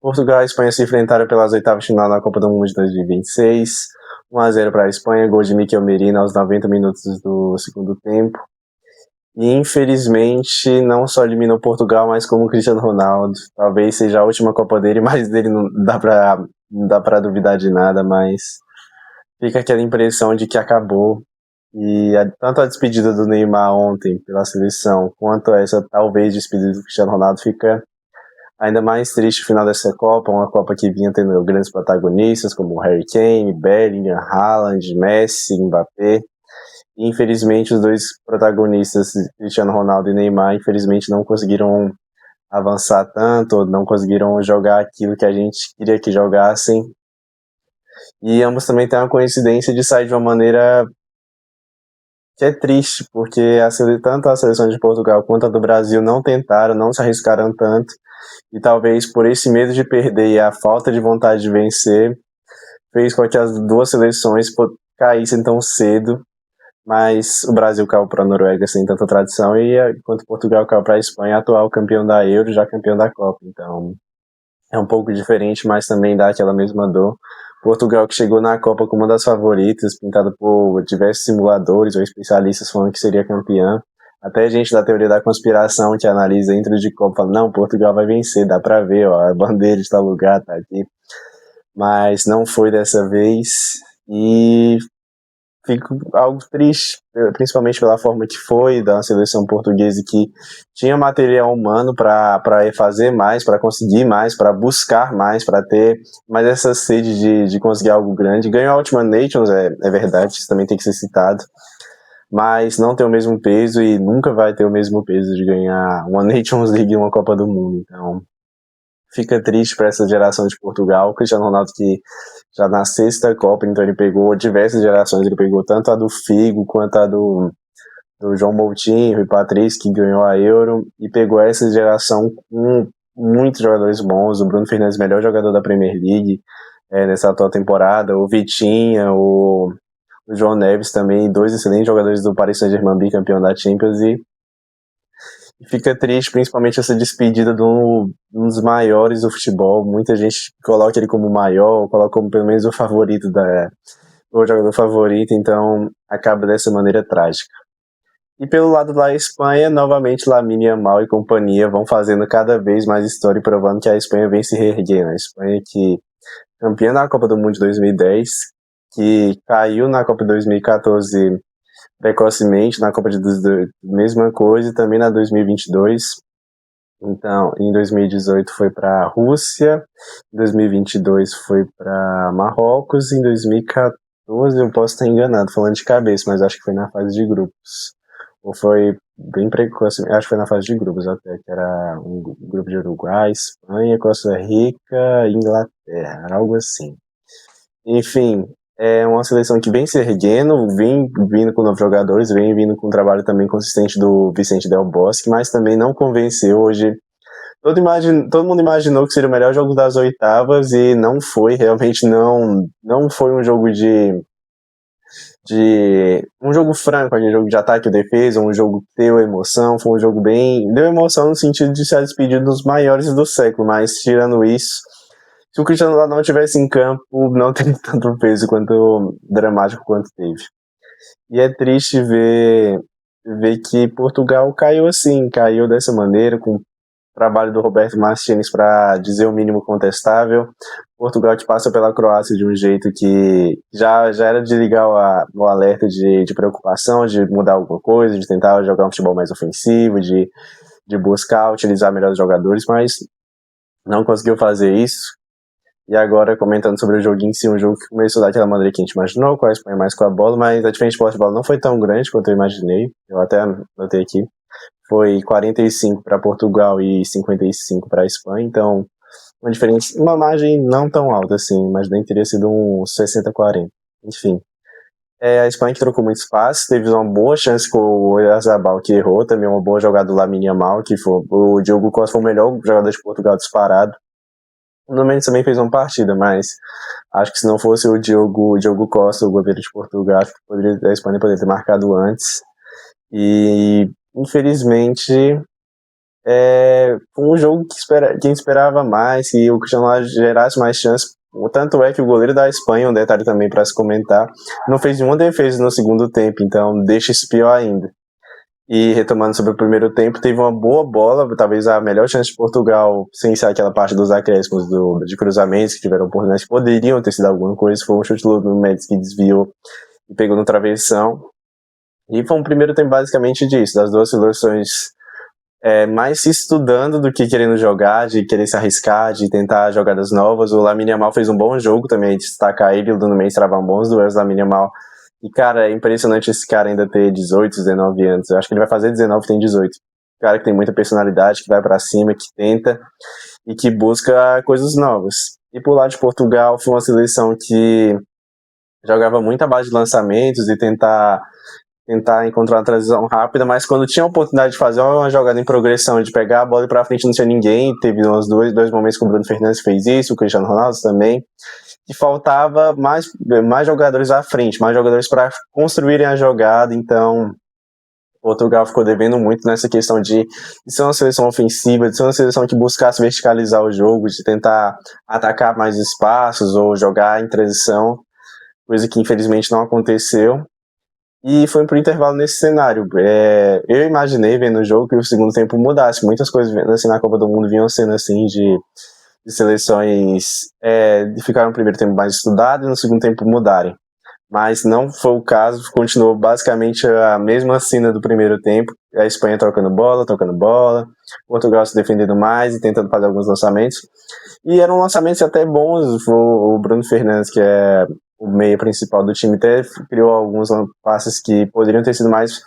Portugal e Espanha se enfrentaram pelas oitavas de final na Copa do Mundo de 2026. 1-0 para a Espanha, gol de Mikel Merino aos 90 minutos do segundo tempo. E infelizmente não só eliminou Portugal, mas como o Cristiano Ronaldo. Talvez seja a última Copa dele, mas dele não dá pra duvidar de nada, mas fica aquela impressão de que acabou. E tanto a despedida do Neymar ontem pela seleção, quanto essa talvez despedida do Cristiano Ronaldo, fica ainda mais triste o final dessa Copa, uma Copa que vinha tendo grandes protagonistas como Harry Kane, Bellingham, Haaland, Messi, Mbappé. E infelizmente os dois protagonistas, Cristiano Ronaldo e Neymar, infelizmente não conseguiram avançar tanto, não conseguiram jogar aquilo que a gente queria que jogassem. E ambos também têm uma coincidência de sair de uma maneira que é triste, porque tanto a seleção de Portugal quanto a do Brasil não tentaram, não se arriscaram tanto, e talvez por esse medo de perder e a falta de vontade de vencer, fez com que as duas seleções caíssem tão cedo, mas o Brasil caiu para a Noruega sem tanta tradição, e enquanto Portugal caiu para a Espanha, atual campeão da Euro, já campeão da Copa, então é um pouco diferente, mas também dá aquela mesma dor. Portugal que chegou na Copa como uma das favoritas, pintado por diversos simuladores ou especialistas falando que seria campeã. Até gente da teoria da conspiração que analisa dentro de Copa fala, não, Portugal vai vencer, dá pra ver, ó, a bandeira de tal lugar tá aqui. Mas não foi dessa vez e fico algo triste, principalmente pela forma que foi da seleção portuguesa, que tinha material humano para fazer mais, para conseguir mais, para buscar mais, para ter mais essa sede de conseguir algo grande. Ganhou a Ultimate Nations, é verdade, isso também tem que ser citado, mas não tem o mesmo peso e nunca vai ter o mesmo peso de ganhar uma Nations League e uma Copa do Mundo. Então fica triste para essa geração de Portugal. O Cristiano Ronaldo, que já na sexta Copa, então ele pegou diversas gerações, ele pegou tanto a do Figo quanto a do João Moutinho e Patrice, que ganhou a Euro, e pegou essa geração com muitos jogadores bons, o Bruno Fernandes, melhor jogador da Premier League nessa atual temporada, o Vitinha, o João Neves também, dois excelentes jogadores do Paris Saint-Germain, bicampeão da Champions, e fica triste, principalmente essa despedida de um dos maiores do futebol. Muita gente coloca ele como o maior, coloca como pelo menos o favorito, o jogador favorito, então acaba dessa maneira trágica. E pelo lado da Espanha, novamente Lamine Yamal e companhia vão fazendo cada vez mais história e provando que a Espanha vem se reerguendo. A Espanha que campeã na Copa do Mundo de 2010, que caiu na Copa de 2014 precocemente, na Copa de mesma coisa, e também na 2022. Então, em 2018 foi para a Rússia, em 2022 foi para Marrocos, em 2014 eu posso estar enganado, falando de cabeça, mas acho que foi na fase de grupos. Ou foi bem precoce, acho que foi na fase de grupos até, que era um grupo de Uruguai, Espanha, Costa Rica e Inglaterra, algo assim. Enfim, é uma seleção que vem se erguendo, vem vindo com novos jogadores, vem vindo com um trabalho também consistente do Vicente Del Bosque, mas também não convenceu hoje. Todo mundo imaginou que seria o melhor jogo das oitavas e não foi, realmente não foi um jogo um jogo franco, um jogo de ataque e defesa, um jogo que deu emoção, foi um jogo deu emoção no sentido de ser despedido dos maiores do século, mas tirando isso, se o Cristiano Ronaldo não estivesse em campo, não teria tanto peso quanto dramático quanto teve. E é triste ver que Portugal caiu dessa maneira, com o trabalho do Roberto Martínez para dizer o mínimo contestável. Portugal que passa pela Croácia de um jeito que já era de ligar o alerta de preocupação, de mudar alguma coisa, de tentar jogar um futebol mais ofensivo, de buscar utilizar melhor os jogadores, mas não conseguiu fazer isso. E agora, comentando sobre o joguinho em si, um jogo que começou daquela maneira que a gente imaginou, com a Espanha mais com a bola, mas a diferença de posse de bola não foi tão grande quanto eu imaginei. Eu até anotei aqui. Foi 45 para Portugal e 55 para a Espanha, então uma margem não tão alta assim, mas nem teria sido uns 60-40. Enfim. A Espanha que trocou muito espaço, teve uma boa chance com o Oyarzabal, que errou, também uma boa jogada do Lamine Yamal, que foi o Diogo Costa foi o melhor jogador de Portugal disparado. O Nuno Mendes também fez uma partida, mas acho que se não fosse o Diogo Costa, o goleiro de Portugal, acho que a Espanha poderia ter marcado antes. E, infelizmente, Foi um jogo quem esperava mais, que o Cristiano Ronaldo gerasse mais chances. Tanto é que o goleiro da Espanha, um detalhe também para se comentar, não fez nenhuma defesa no segundo tempo, então deixa isso pior ainda. E retomando sobre o primeiro tempo, teve uma boa bola, talvez a melhor chance de Portugal, sem ser aquela parte dos acréscimos de cruzamentos que tiveram oportunidades que poderiam ter sido alguma coisa. Foi um chute do Mendes que desviou e pegou no travessão. E foi um primeiro tempo basicamente disso, das duas seleções mais se estudando do que querendo jogar, de querer se arriscar, de tentar jogadas novas. O Lamine Yamal fez um bom jogo também, destacar ele, o Nuno Mendes travam bons duelos, o Lamine Yamal. E, cara, é impressionante esse cara ainda ter 18, 19 anos. Eu acho que ele vai fazer 19, tem 18. Cara que tem muita personalidade, que vai pra cima, que tenta e que busca coisas novas. E por lado de Portugal, foi uma seleção que jogava muito à base de lançamentos e tentar encontrar uma transição rápida, mas quando tinha a oportunidade de fazer uma jogada em progressão, de pegar a bola e para frente, não tinha ninguém. Teve uns dois momentos que o Bruno Fernandes fez isso, o Cristiano Ronaldo também, que faltava mais jogadores à frente, mais jogadores para construírem a jogada. Então Portugal ficou devendo muito nessa questão de ser uma seleção ofensiva, de ser uma seleção que buscasse verticalizar o jogo, de tentar atacar mais espaços ou jogar em transição, coisa que infelizmente não aconteceu. E foi pro intervalo nesse cenário. Eu imaginei, vendo o jogo, que o segundo tempo mudasse. Muitas coisas assim, na Copa do Mundo vinham sendo assim, de seleções de ficar no primeiro tempo mais estudado e no segundo tempo mudarem. Mas não foi o caso, continuou basicamente a mesma cena do primeiro tempo. A Espanha trocando bola, Portugal se defendendo mais e tentando fazer alguns lançamentos. E eram lançamentos até bons. O Bruno Fernandes, que é o meio principal do time, até criou alguns passes que poderiam ter sido mais,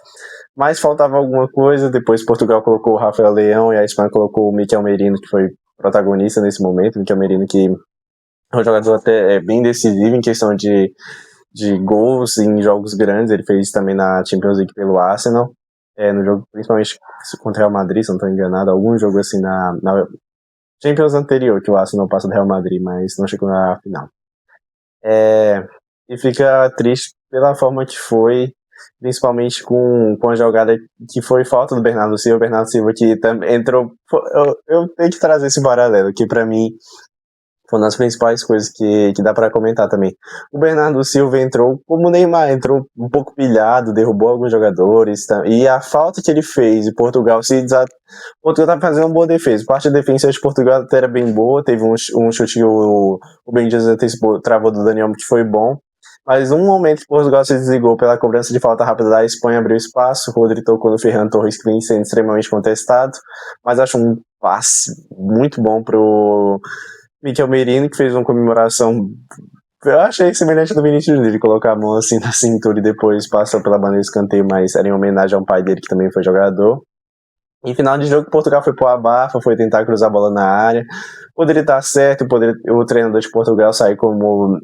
mas faltava alguma coisa. Depois Portugal colocou o Rafael Leão e a Espanha colocou o Mikel Merino, que foi protagonista nesse momento. Mikel Merino, que é um jogador até bem decisivo em questão de gols em jogos grandes. Ele fez também na Champions League pelo Arsenal, no jogo principalmente contra o Real Madrid, se não estou enganado, algum jogo assim na Champions anterior, que o Arsenal passa do Real Madrid, mas não chegou na final. E fica triste pela forma que foi, principalmente com a jogada que foi falta do Bernardo Silva. O Bernardo Silva que também entrou. Eu tenho que trazer esse paralelo, que pra mim foi uma das principais coisas que dá pra comentar também. O Bernardo Silva entrou como o Neymar, entrou um pouco pilhado, derrubou alguns jogadores, e a falta que ele fez, e Portugal Portugal tá fazendo uma boa defesa. Parte da defesa de Portugal até era bem boa, teve um chute que o Ben Jesus antecipou, travou do Daniel, que foi bom. Mas um momento que Portugal se desligou pela cobrança de falta rápida da Espanha, abriu espaço, o Rodri tocou no Ferran Torres, que vem sendo extremamente contestado, mas acho um passe muito bom pro Mikel Merino, que fez uma comemoração, eu achei semelhante do Vinícius Júnior, de colocar a mão assim na cintura e depois passou pela bandeira de escanteio, mas era em homenagem a um pai dele que também foi jogador. Em final de jogo, Portugal foi pro abafa, foi tentar cruzar a bola na área. Poderia estar certo, o treinador de Portugal sair como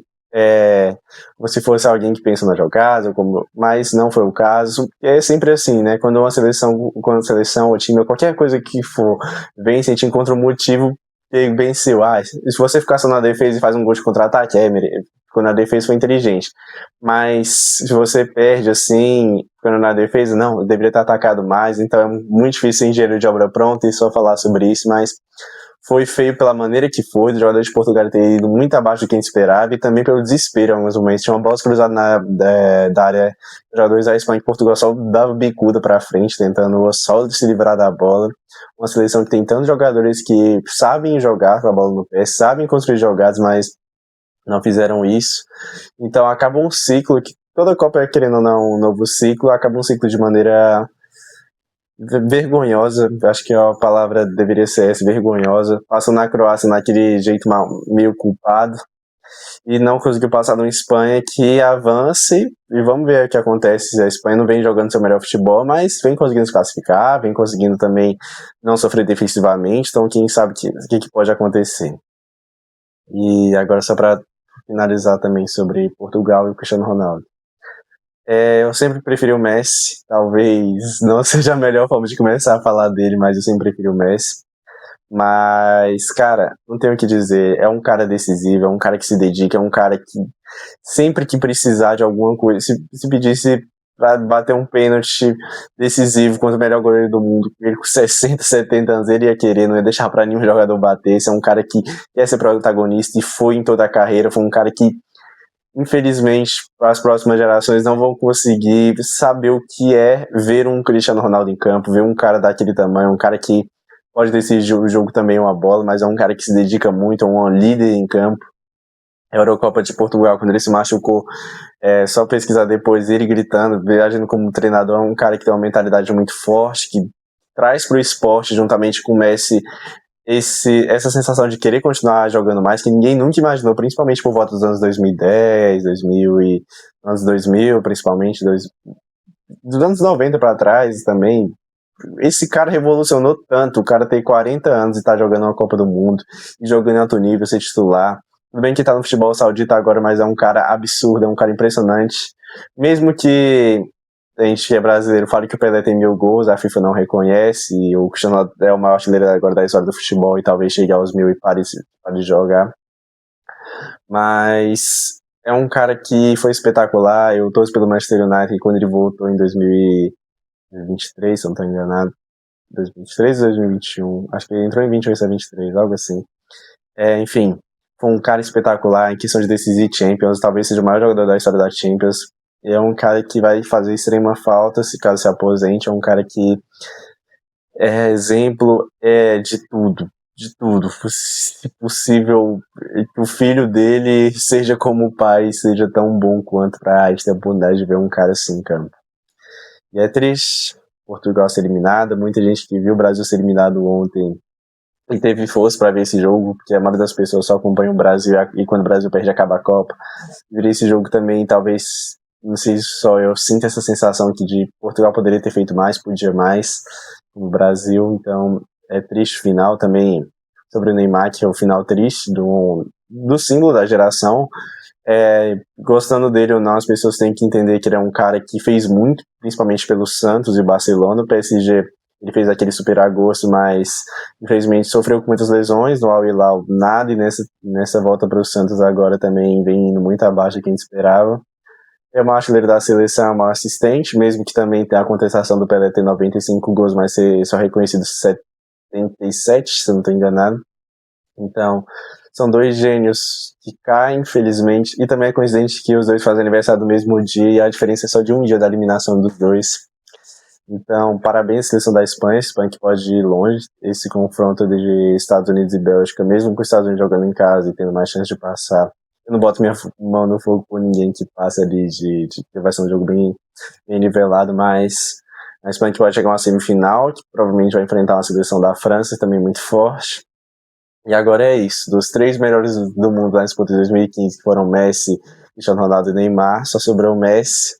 se fosse alguém que pensa na jogada, mas não foi o caso. É sempre assim, né? Quando a seleção, o time, qualquer coisa que for, vence, a gente encontra um motivo que venceu. Se você ficar só na defesa e faz um gol de contra-ataque, quando a defesa foi inteligente. Mas se você perde assim, ficando na defesa, não, eu deveria ter atacado mais. Então é muito difícil ser engenheiro de obra pronta e só falar sobre isso, mas foi feio pela maneira que foi, os jogadores de Portugal ter ido muito abaixo do que a gente esperava, e também pelo desespero em alguns momentos. Tinha uma bola cruzada da área, os jogadores da Espanha, que Portugal só dava bicuda pra frente, tentando só se livrar da bola. Uma seleção que tem tantos jogadores que sabem jogar com a bola no pé, sabem construir jogadas, mas não fizeram isso. Então acaba um ciclo que toda Copa, querendo ou não, um novo ciclo, acaba um ciclo de maneira vergonhosa. Acho que a palavra deveria ser essa, vergonhosa. Passou na Croácia naquele jeito meio culpado e não conseguiu passar na Espanha, que avance, e vamos ver o que acontece. A Espanha não vem jogando seu melhor futebol, mas vem conseguindo se classificar, vem conseguindo também não sofrer defensivamente, então quem sabe o que pode acontecer. E agora, só para finalizar também sobre Portugal e o Cristiano Ronaldo. Eu sempre preferi o Messi, talvez não seja a melhor forma de começar a falar dele, mas eu sempre preferi o Messi. Mas, cara, não tenho o que dizer, é um cara decisivo, é um cara que se dedica, é um cara que sempre que precisar de alguma coisa, se pedisse pra bater um pênalti decisivo contra o melhor goleiro do mundo. Ele com 60, 70 anos, ele ia querer, não ia deixar pra nenhum jogador bater. Esse é um cara que quer ser protagonista e foi em toda a carreira. Foi um cara que, infelizmente, as próximas gerações não vão conseguir saber o que é ver um Cristiano Ronaldo em campo, ver um cara daquele tamanho, um cara que pode decidir o jogo também uma bola, mas é um cara que se dedica muito, é um líder em campo. A Eurocopa de Portugal, quando ele se machucou, só pesquisar depois ele gritando, viajando como treinador, é um cara que tem uma mentalidade muito forte, que traz para o esporte, juntamente com o Messi, essa sensação de querer continuar jogando mais, que ninguém nunca imaginou, principalmente por volta dos anos 2010, 2000 e anos 2000, principalmente, dos anos 90 para trás também. Esse cara revolucionou tanto, o cara tem 40 anos e tá jogando uma Copa do Mundo, e jogando em alto nível, ser titular. Tudo bem que tá no futebol saudita agora, mas é um cara absurdo, é um cara impressionante. Mesmo que a gente que é brasileiro fale que o Pelé tem 1000 gols, a FIFA não reconhece, e o Cristiano Ronaldo é o maior artilheiro agora da história do futebol e talvez chegue aos 1000 e pare de jogar. Mas é um cara que foi espetacular. Eu torço pelo Manchester United quando ele voltou em 2023, se eu não estou enganado. 2023 ou 2021? Acho que ele entrou em 20 ou 23, algo assim. Enfim, foi um cara espetacular em questão de decidir Champions, talvez seja o maior jogador da história da Champions. É um cara que vai fazer extrema falta se caso se aposente. É um cara que é exemplo de tudo. Se possível, que o filho dele seja como o pai, seja tão bom quanto pra gente ter a oportunidade de ver um cara assim em campo. E é triste Portugal ser eliminada. Muita gente que viu o Brasil ser eliminado ontem e teve força para ver esse jogo, porque a maioria das pessoas só acompanha o Brasil e quando o Brasil perde acaba a Copa. Virei esse jogo também, talvez, não sei se só eu sinto essa sensação que de Portugal poderia ter feito mais, podia mais, como o Brasil. Então é triste o final também sobre o Neymar, que é o final triste do símbolo da geração. Gostando dele ou não, as pessoas têm que entender que ele é um cara que fez muito, principalmente pelo Santos e Barcelona. O PSG, ele fez aquele super agosto, mas infelizmente sofreu com muitas lesões no Al Hilal, nada, e nessa volta para o Santos agora também vem indo muito abaixo do que a gente esperava. É o maior artilheiro da seleção, é o maior assistente, mesmo que também tenha a contestação do Pelé ter 95 gols, mas ser só reconhecido 77, se eu não estou enganado. Então, são dois gênios que caem, infelizmente, e também é coincidente que os dois fazem aniversário do mesmo dia, e a diferença é só de um dia da eliminação dos dois. Então, parabéns à seleção da Espanha, Espanha que pode ir longe. Esse confronto de Estados Unidos e Bélgica, mesmo com os Estados Unidos jogando em casa e tendo mais chance de passar, eu não boto minha mão no fogo por ninguém que passe ali, que vai ser um jogo bem nivelado, mas a Espanha que pode chegar a uma semifinal, que provavelmente vai enfrentar uma seleção da França, também muito forte. E agora é isso, dos 3 melhores do mundo lá na disputa de 2015, que foram Messi, Cristiano Ronaldo e Neymar, só sobrou o Messi.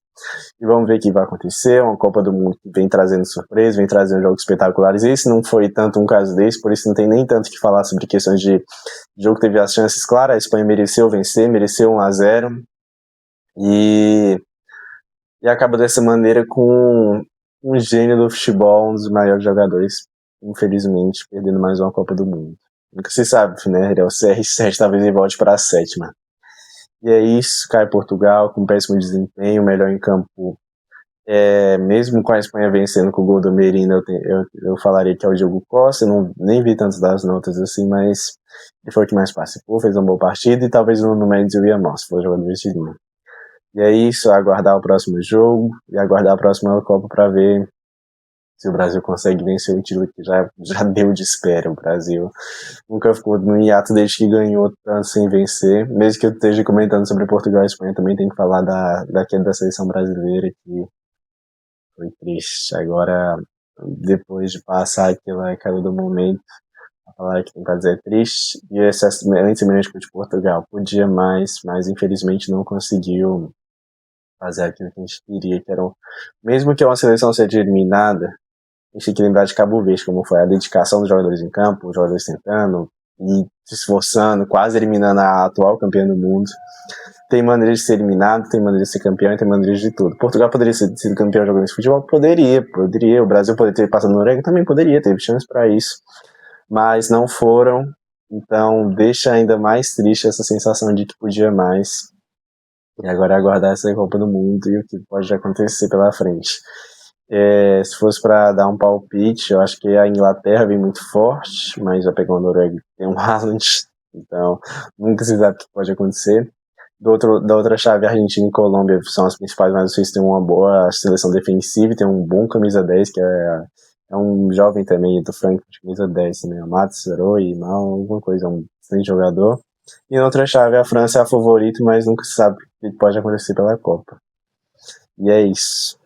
E vamos ver o que vai acontecer. Uma Copa do Mundo que vem trazendo surpresa, vem trazendo jogos espetaculares. Esse não foi tanto um caso desse, por isso não tem nem tanto que falar sobre questões de jogo. Teve as chances, claro, a Espanha mereceu vencer, mereceu 1-0. E acaba dessa maneira com um gênio do futebol, um dos maiores jogadores, infelizmente, perdendo mais uma Copa do Mundo. Nunca se sabe, né? Ele é o CR7, talvez ele volte para a 7ª. E é isso, cai Portugal com péssimo desempenho, melhor em campo. Mesmo com a Espanha vencendo com o gol do Merino, eu falaria que é o Diogo Costa. Eu nem vi tantas das notas assim, mas ele foi o que mais participou, fez uma boa partida, e talvez o Nuno Mendes e o Ian Moss, se for jogador vestidinho. E é isso, aguardar o próximo jogo e aguardar a próxima Copa para ver se o Brasil consegue vencer o título que já deu de espera. O Brasil nunca ficou no hiato desde que ganhou tanto sem vencer. Mesmo que eu esteja comentando sobre Portugal e Espanha, também tem que falar da queda da seleção brasileira, que foi triste. Agora, depois de passar aquela queda do momento, a palavra que tem para dizer é triste. E esse antes de Portugal podia mais, mas infelizmente não conseguiu fazer aquilo que a gente queria, que era mesmo que uma seleção seja eliminada, a gente tem que lembrar de Cabo Verde, como foi a dedicação dos jogadores em campo, os jogadores tentando e se esforçando, quase eliminando a atual campeã do mundo. Tem maneira de ser eliminado, tem maneira de ser campeão e tem maneira de tudo. Portugal poderia ser campeão jogando esse futebol? Poderia. O Brasil poderia ter passado no Noruega? Também poderia, teve chance para isso. Mas não foram, então deixa ainda mais triste essa sensação de que podia mais. E agora é aguardar essa Copa do Mundo e o que pode acontecer pela frente. Se fosse para dar um palpite, eu acho que a Inglaterra vem muito forte, mas já pegou a Noruega, tem um Haaland, então nunca se sabe o que pode acontecer. Da outra chave, Argentina e Colômbia são as principais, mas vocês têm uma boa seleção defensiva e tem um bom camisa 10, que é um jovem também do Frankfurt, camisa 10 também, o Matos, Heroi, Mal, alguma coisa, um excelente jogador. E na outra chave, a França é a favorita, mas nunca se sabe o que pode acontecer pela Copa. E é isso.